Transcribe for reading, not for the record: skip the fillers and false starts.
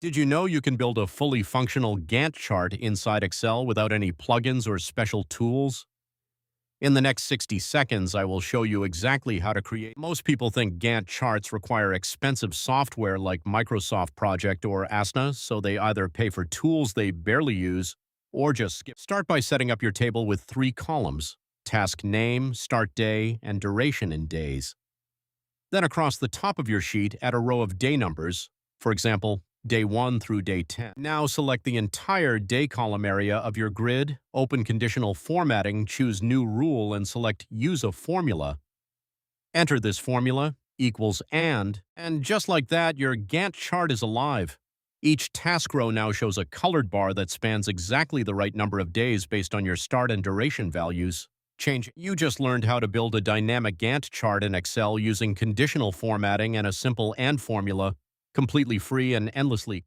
Did you know you can build a fully functional Gantt chart inside Excel without any plugins or special tools? In the next 60 seconds, I will show you exactly how to create. Most people think Gantt charts require expensive software like Microsoft Project or Asana, so they either pay for tools they barely use or just skip. Start by setting up your table with 3 columns: task name, start day, and duration in days. Then across the top of your sheet, add a row of day numbers, for example, day 1 through day 10. Now select the entire day column area of your grid, open conditional formatting, choose New Rule, and select Use a Formula. Enter this formula, equals and just like that, your Gantt chart is alive. Each task row now shows a colored bar that spans exactly the right number of days based on your start and duration values. You just learned how to build a dynamic Gantt chart in Excel using conditional formatting and a simple AND formula, completely free and endlessly